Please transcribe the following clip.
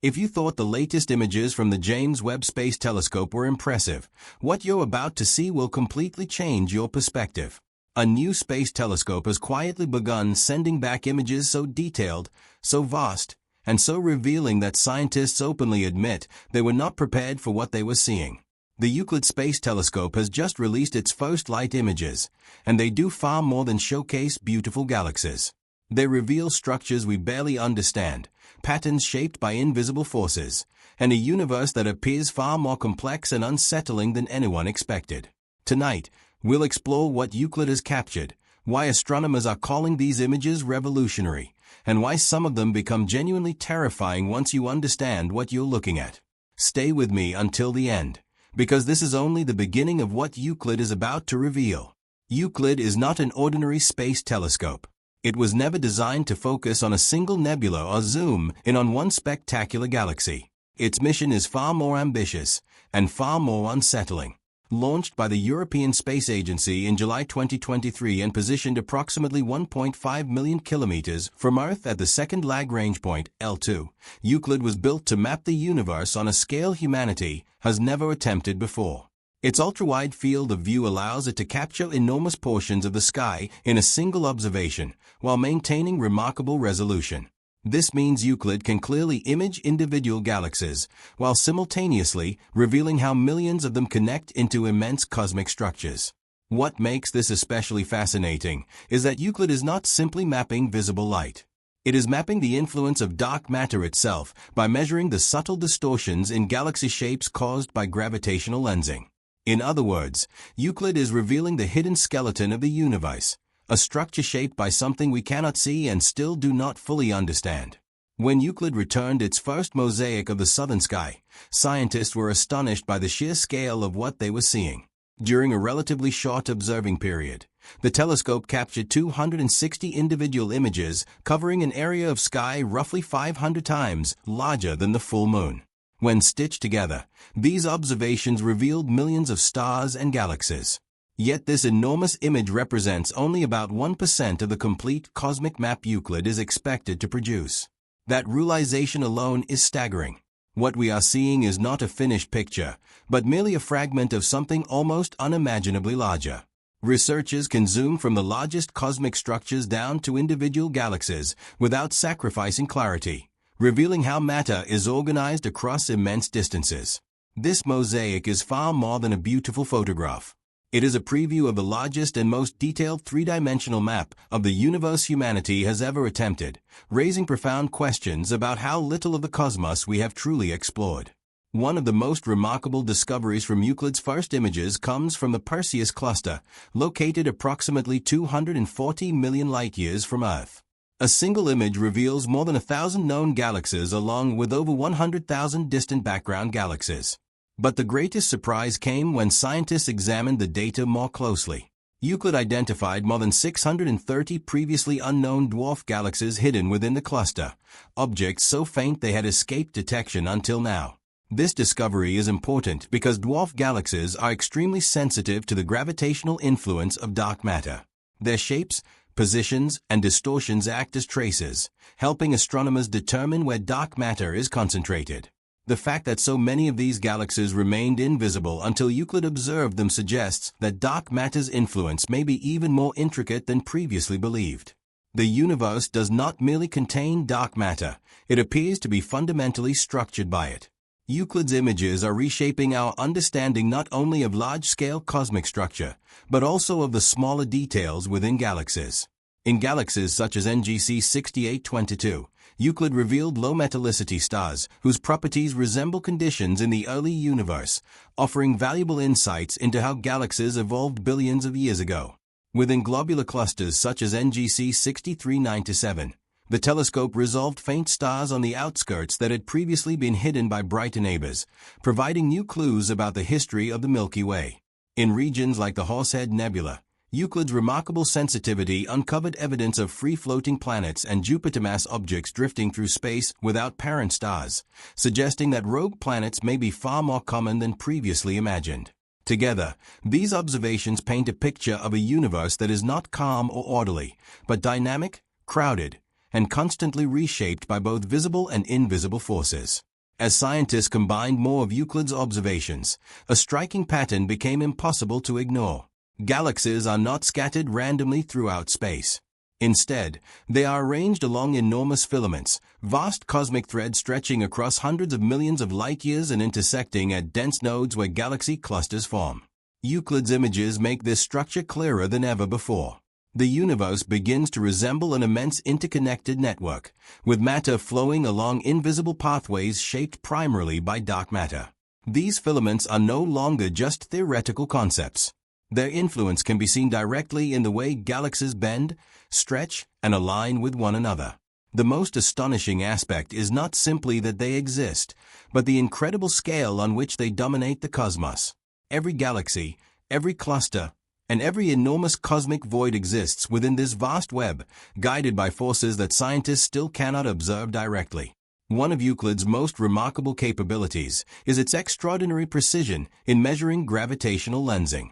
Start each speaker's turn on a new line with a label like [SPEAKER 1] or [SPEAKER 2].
[SPEAKER 1] If you thought the latest images from the James Webb Space Telescope were impressive, what you're about to see will completely change your perspective. A new space telescope has quietly begun sending back images so detailed, so vast, and so revealing that scientists openly admit they were not prepared for what they were seeing. The Euclid Space Telescope has just released its first light images, and they do far more than showcase beautiful galaxies. They reveal structures we barely understand, patterns shaped by invisible forces, and a universe that appears far more complex and unsettling than anyone expected. Tonight, we'll explore what Euclid has captured, why astronomers are calling these images revolutionary, and why some of them become genuinely terrifying once you understand what you're looking at. Stay with me until the end, because this is only the beginning of what Euclid is about to reveal. Euclid is not an ordinary space telescope. It was never designed to focus on a single nebula or zoom in on one spectacular galaxy. Its mission is far more ambitious and far more unsettling. Launched by the European Space Agency in July 2023 and positioned approximately 1.5 million kilometers from Earth at the second Lagrange point, L2, Euclid was built to map the universe on a scale humanity has never attempted before. Its ultra-wide field of view allows it to capture enormous portions of the sky in a single observation, while maintaining remarkable resolution. This means Euclid can clearly image individual galaxies, while simultaneously revealing how millions of them connect into immense cosmic structures. What makes this especially fascinating is that Euclid is not simply mapping visible light. It is mapping the influence of dark matter itself by measuring the subtle distortions in galaxy shapes caused by gravitational lensing. In other words, Euclid is revealing the hidden skeleton of the universe, a structure shaped by something we cannot see and still do not fully understand. When Euclid returned its first mosaic of the southern sky, scientists were astonished by the sheer scale of what they were seeing. During a relatively short observing period, the telescope captured 260 individual images covering an area of sky roughly 500 times larger than the full moon. When stitched together, these observations revealed millions of stars and galaxies. Yet this enormous image represents only about 1% of the complete cosmic map Euclid is expected to produce. That realization alone is staggering. What we are seeing is not a finished picture, but merely a fragment of something almost unimaginably larger. Researchers can zoom from the largest cosmic structures down to individual galaxies without sacrificing clarity, revealing how matter is organized across immense distances. This mosaic is far more than a beautiful photograph. It is a preview of the largest and most detailed three-dimensional map of the universe humanity has ever attempted, raising profound questions about how little of the cosmos we have truly explored. One of the most remarkable discoveries from Euclid's first images comes from the Perseus cluster, located approximately 240 million light-years from Earth. A single image reveals more than 1,000 known galaxies along with over 100,000 distant background galaxies. But the greatest surprise came when scientists examined the data more closely. Euclid identified more than 630 previously unknown dwarf galaxies hidden within the cluster, objects so faint they had escaped detection until now. This discovery is important because dwarf galaxies are extremely sensitive to the gravitational influence of dark matter. Their shapes, positions, and distortions act as traces, helping astronomers determine where dark matter is concentrated. The fact that so many of these galaxies remained invisible until Euclid observed them suggests that dark matter's influence may be even more intricate than previously believed. The universe does not merely contain dark matter, it appears to be fundamentally structured by it. Euclid's images are reshaping our understanding not only of large-scale cosmic structure, but also of the smaller details within galaxies. In galaxies such as NGC 6822, Euclid revealed low metallicity stars whose properties resemble conditions in the early universe, offering valuable insights into how galaxies evolved billions of years ago. Within globular clusters such as NGC 6397, the telescope resolved faint stars on the outskirts that had previously been hidden by brighter neighbors, providing new clues about the history of the Milky Way. In regions like the Horsehead Nebula, Euclid's remarkable sensitivity uncovered evidence of free-floating planets and Jupiter-mass objects drifting through space without parent stars, suggesting that rogue planets may be far more common than previously imagined. Together, these observations paint a picture of a universe that is not calm or orderly, but dynamic, crowded, and constantly reshaped by both visible and invisible forces. As scientists combined more of Euclid's observations, a striking pattern became impossible to ignore. Galaxies are not scattered randomly throughout space. Instead, they are arranged along enormous filaments, vast cosmic threads stretching across hundreds of millions of light-years and intersecting at dense nodes where galaxy clusters form. Euclid's images make this structure clearer than ever before. The universe begins to resemble an immense interconnected network, with matter flowing along invisible pathways shaped primarily by dark matter. These filaments are no longer just theoretical concepts. Their influence can be seen directly in the way galaxies bend, stretch, and align with one another. The most astonishing aspect is not simply that they exist, but the incredible scale on which they dominate the cosmos. Every galaxy, every cluster, and every enormous cosmic void exists within this vast web, guided by forces that scientists still cannot observe directly. One of Euclid's most remarkable capabilities is its extraordinary precision in measuring gravitational lensing.